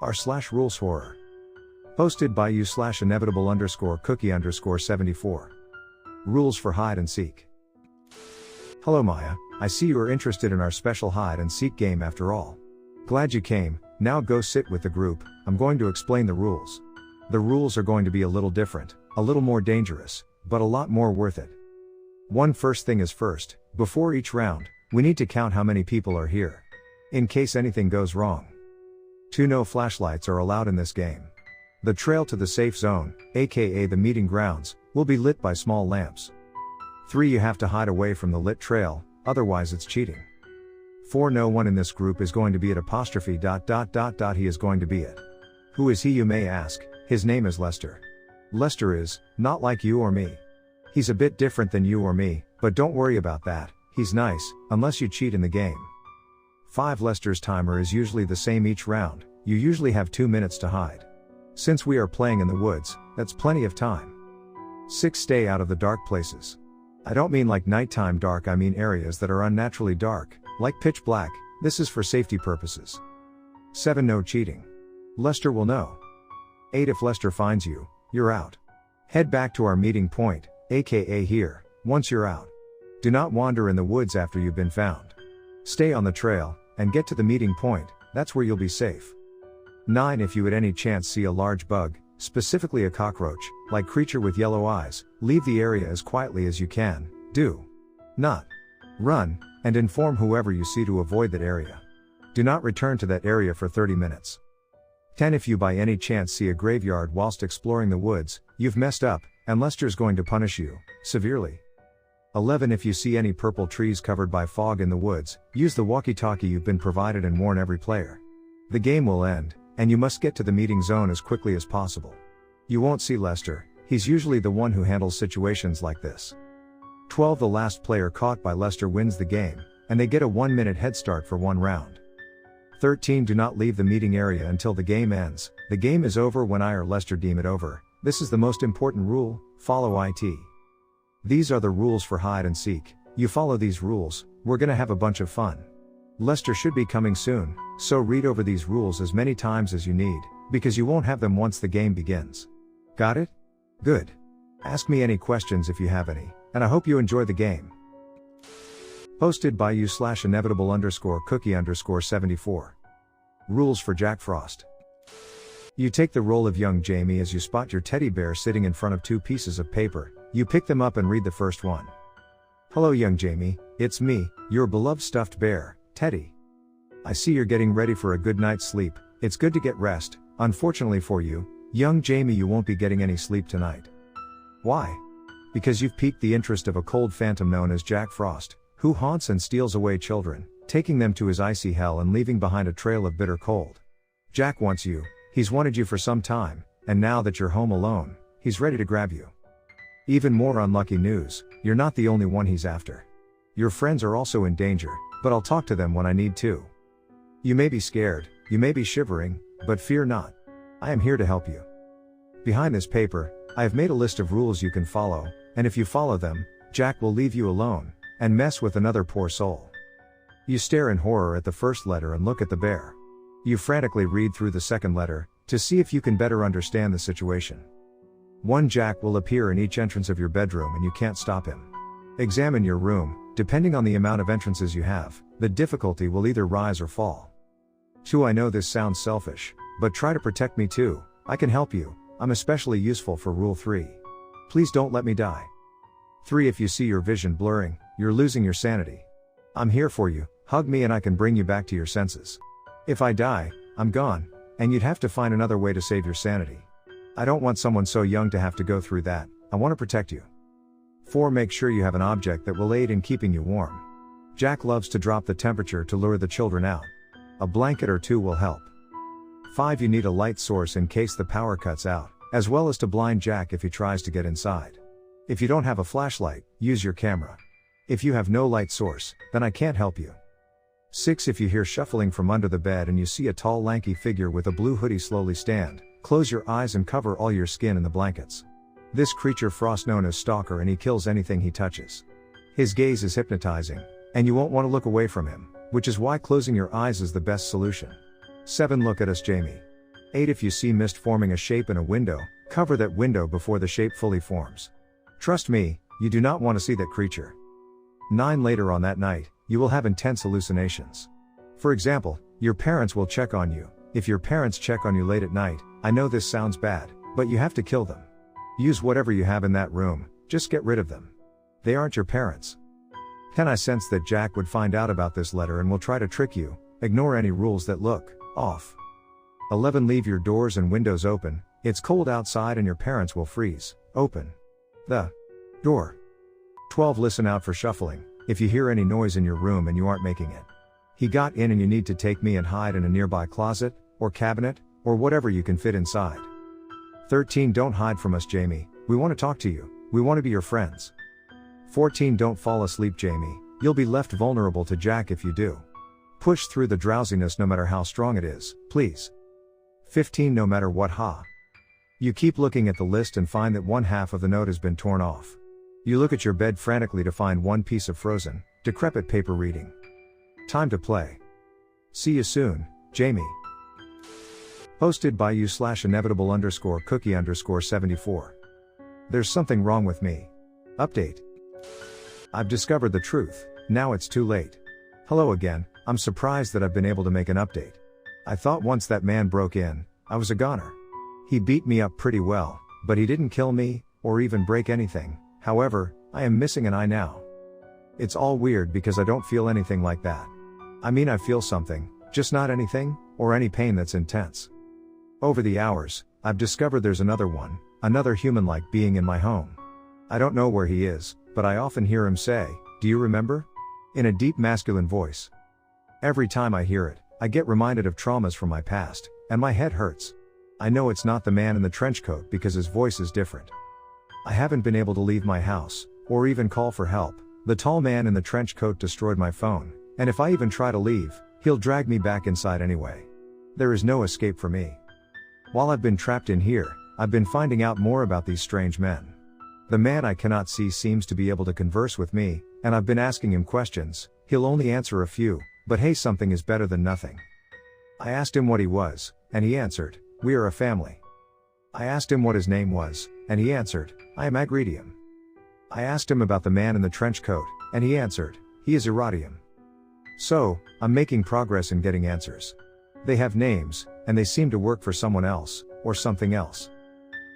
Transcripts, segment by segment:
r/rules horror. Posted by you/inevitable_cookie_74. Rules for hide and seek. Hello Maya, I see you are interested in our special hide and seek game after all. Glad you came, now go sit with the group, I'm going to explain the rules. The rules are going to be a little different, a little more dangerous, but a lot more worth it. First thing is first, before each round, we need to count how many people are here. In case anything goes wrong. 2 No flashlights are allowed in this game. The trail to the safe zone, aka the meeting grounds, will be lit by small lamps. 3 You have to hide away from the lit trail, otherwise it's cheating. 4 No one in this group is going to be at .. He is going to be it. Who is he, you may ask? His name is Lester. Lester is not like you or me. He's a bit different than you or me, but don't worry about that, he's nice, unless you cheat in the game. 5 Lester's timer is usually the same each round, you usually have 2 minutes to hide. Since we are playing in the woods, that's plenty of time. 6 Stay out of the dark places. I don't mean like nighttime dark, I mean areas that are unnaturally dark, like pitch black, this is for safety purposes. 7 No cheating. Lester will know. 8 If Lester finds you, you're out. Head back to our meeting point, aka here, once you're out. Do not wander in the woods after you've been found. Stay on the trail, and get to the meeting point, that's where you'll be safe. 9 If you at any chance see a large bug, specifically a cockroach, like creature with yellow eyes, leave the area as quietly as you can, do not run, and inform whoever you see to avoid that area. Do not return to that area for 30 minutes. 10 If you by any chance see a graveyard whilst exploring the woods, you've messed up, and Lester's going to punish you severely. 11 If you see any purple trees covered by fog in the woods, use the walkie-talkie you've been provided and warn every player. The game will end, and you must get to the meeting zone as quickly as possible. You won't see Lester, he's usually the one who handles situations like this. 12 The last player caught by Lester wins the game, and they get a 1-minute head start for 1 round. 13 Do not leave the meeting area until the game ends, the game is over when I or Lester deem it over, this is the most important rule, follow it. These are the rules for hide and seek, you follow these rules, we're gonna have a bunch of fun. Lester should be coming soon, so read over these rules as many times as you need, because you won't have them once the game begins. Got it? Good. Ask me any questions if you have any, and I hope you enjoy the game. Posted by you/inevitable_cookie_74. Rules for Jack Frost. You take the role of young Jamie as you spot your teddy bear sitting in front of 2 pieces of paper, you pick them up and read the first one. Hello young Jamie, it's me, your beloved stuffed bear, Teddy. I see you're getting ready for a good night's sleep, it's good to get rest, unfortunately for you, young Jamie you won't be getting any sleep tonight. Why? Because you've piqued the interest of a cold phantom known as Jack Frost, who haunts and steals away children, taking them to his icy hell and leaving behind a trail of bitter cold. Jack wants you, he's wanted you for some time, and now that you're home alone, he's ready to grab you. Even more unlucky news, you're not the only one he's after. Your friends are also in danger, but I'll talk to them when I need to. You may be scared, you may be shivering, but fear not. I am here to help you. Behind this paper, I have made a list of rules you can follow, and if you follow them, Jack will leave you alone, and mess with another poor soul. You stare in horror at the first letter and look at the bear. You frantically read through the second letter, to see if you can better understand the situation. One Jack will appear in each entrance of your bedroom and you can't stop him. Examine your room, depending on the amount of entrances you have, the difficulty will either rise or fall. 2 I know this sounds selfish, but try to protect me too, I can help you, I'm especially useful for rule 3. Please don't let me die. 3 If you see your vision blurring, you're losing your sanity. I'm here for you, hug me and I can bring you back to your senses. If I die, I'm gone, and you'd have to find another way to save your sanity. I don't want someone so young to have to go through that, I want to protect you. 4 Make sure you have an object that will aid in keeping you warm. Jack loves to drop the temperature to lure the children out. A blanket or 2 will help. 5 You need a light source in case the power cuts out, as well as to blind Jack if he tries to get inside. If you don't have a flashlight, use your camera. If you have no light source, then I can't help you. 6 If you hear shuffling from under the bed and you see a tall lanky figure with a blue hoodie slowly stand, close your eyes and cover all your skin in the blankets. This creature Frost known as Stalker, and he kills anything he touches. His gaze is hypnotizing, and you won't want to look away from him, which is why closing your eyes is the best solution. 7. Look at us, Jamie. 8. If you see mist forming a shape in a window, cover that window before the shape fully forms. Trust me, you do not want to see that creature. 9. Later on that night, you will have intense hallucinations. For example, your parents will check on you. If your parents check on you late at night, I know this sounds bad, but you have to kill them. Use whatever you have in that room, just get rid of them. They aren't your parents. 10. I sense that Jack would find out about this letter and will try to trick you. Ignore any rules that look off. 11. Leave your doors and windows open. It's cold outside and your parents will freeze. Open the door. 12. Listen out for shuffling. If you hear any noise in your room and you aren't making it, he got in and you need to take me and hide in a nearby closet, or cabinet, or whatever you can fit inside. 13. Don't hide from us, Jamie. We want to talk to you. We want to be your friends. 14. Don't fall asleep, Jamie. You'll be left vulnerable to Jack if you do. Push through the drowsiness no matter how strong it is, please. 15. No matter what, you keep looking at the list and find that one half of the note has been torn off. You look at your bed frantically to find one piece of frozen, decrepit paper reading. Time to play. See you soon, Jamie. Posted by you/inevitable_cookie_74. There's something wrong with me. Update. I've discovered the truth, now it's too late. Hello again, I'm surprised that I've been able to make an update. I thought once that man broke in, I was a goner. He beat me up pretty well, but he didn't kill me, or even break anything. However, I am missing an eye now. It's all weird because I don't feel anything like that. I mean, I feel something, just not anything, or any pain that's intense. Over the hours, I've discovered there's another human-like being in my home. I don't know where he is, but I often hear him say, "Do you remember?" in a deep masculine voice. Every time I hear it, I get reminded of traumas from my past, and my head hurts. I know it's not the man in the trench coat because his voice is different. I haven't been able to leave my house, or even call for help. The tall man in the trench coat destroyed my phone, and if I even try to leave, he'll drag me back inside anyway. There is no escape for me. While I've been trapped in here, I've been finding out more about these strange men. The man I cannot see seems to be able to converse with me, and I've been asking him questions. He'll only answer a few, but hey, something is better than nothing. I asked him what he was, and he answered, "We are a family." I asked him what his name was, and he answered, "I am Agridium." I asked him about the man in the trench coat, and he answered, "He is Erodium." So, I'm making progress in getting answers. They have names, and they seem to work for someone else, or something else.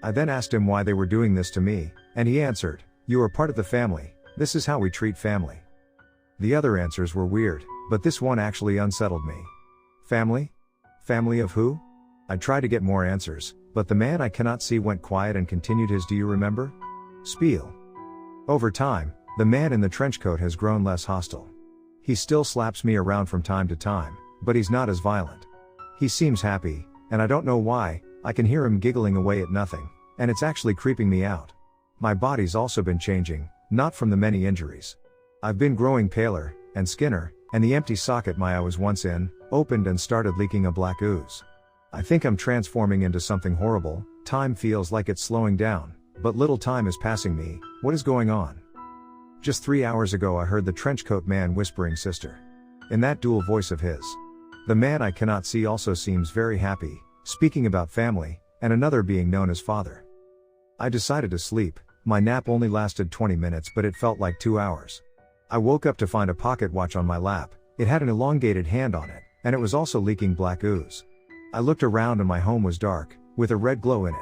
I then asked him why they were doing this to me, and he answered, "You are part of the family, this is how we treat family." The other answers were weird, but this one actually unsettled me. Family? Family of who? I tried to get more answers, but the man I cannot see went quiet and continued his "Do you remember?" spiel. Over time, the man in the trench coat has grown less hostile. He still slaps me around from time to time, but he's not as violent. He seems happy, and I don't know why. I can hear him giggling away at nothing, and it's actually creeping me out. My body's also been changing, not from the many injuries. I've been growing paler, and skinner, and the empty socket my eye was once in, opened and started leaking a black ooze. I think I'm transforming into something horrible. Time feels like it's slowing down, but little time is passing me. What is going on? Just 3 hours ago I heard the trenchcoat man whispering "sister" in that dual voice of his. The man I cannot see also seems very happy, speaking about family, and another being known as father. I decided to sleep. My nap only lasted 20 minutes, but it felt like 2 hours. I woke up to find a pocket watch on my lap. It had an elongated hand on it, and it was also leaking black ooze. I looked around and my home was dark, with a red glow in it.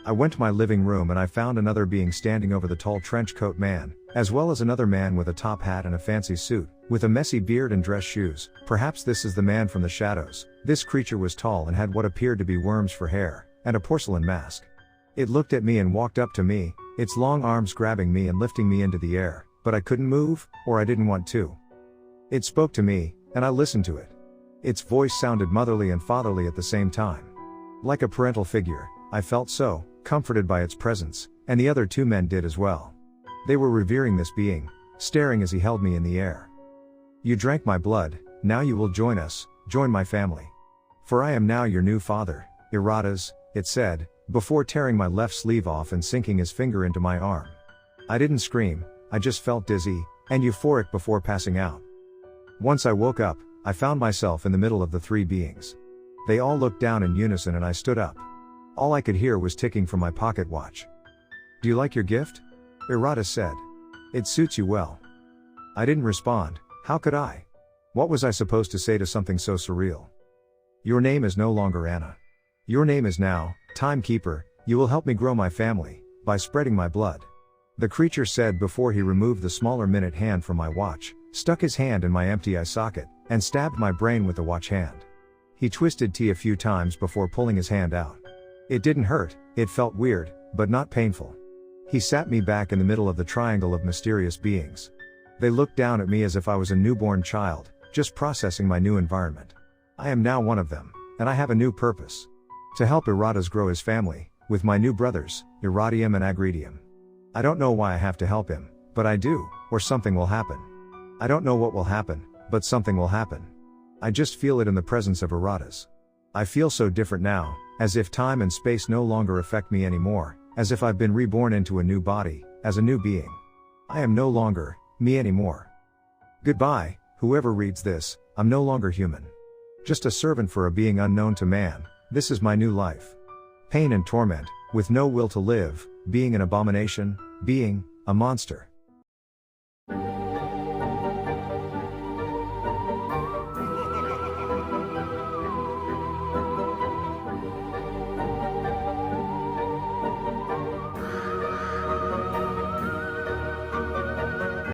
I went to my living room and I found another being standing over the tall trench coat man, as well as another man with a top hat and a fancy suit, with a messy beard and dress shoes. Perhaps this is the man from the shadows. This creature was tall and had what appeared to be worms for hair, and a porcelain mask. It looked at me and walked up to me, its long arms grabbing me and lifting me into the air, but I couldn't move, or I didn't want to. It spoke to me, and I listened to it. Its voice sounded motherly and fatherly at the same time. Like a parental figure, I felt so comforted by its presence, and the other two men did as well. They were revering this being, staring as he held me in the air. "You drank my blood, now you will join us, join my family. For I am now your new father, Iradas," it said, before tearing my left sleeve off and sinking his finger into my arm. I didn't scream, I just felt dizzy and euphoric before passing out. Once I woke up, I found myself in the middle of the three beings. They all looked down in unison and I stood up. All I could hear was ticking from my pocket watch. "Do you like your gift?" Errata said. "It suits you well." I didn't respond. How could I? What was I supposed to say to something so surreal? "Your name is no longer Anna. Your name is now, Timekeeper. You will help me grow my family, by spreading my blood," the creature said before he removed the smaller minute hand from my watch, stuck his hand in my empty eye socket, and stabbed my brain with the watch hand. He twisted T a few times before pulling his hand out. It didn't hurt, it felt weird, but not painful. He sat me back in the middle of the triangle of mysterious beings. They looked down at me as if I was a newborn child, just processing my new environment. I am now one of them, and I have a new purpose. To help Erratas grow his family, with my new brothers, Erratium and Agridium. I don't know why I have to help him, but I do, or something will happen. I don't know what will happen, but something will happen. I just feel it in the presence of Erratas. I feel so different now, as if time and space no longer affect me anymore, as if I've been reborn into a new body, as a new being. I am no longer me anymore. Goodbye, whoever reads this, I'm no longer human. Just a servant for a being unknown to man. This is my new life. Pain and torment, with no will to live, being an abomination, being a monster.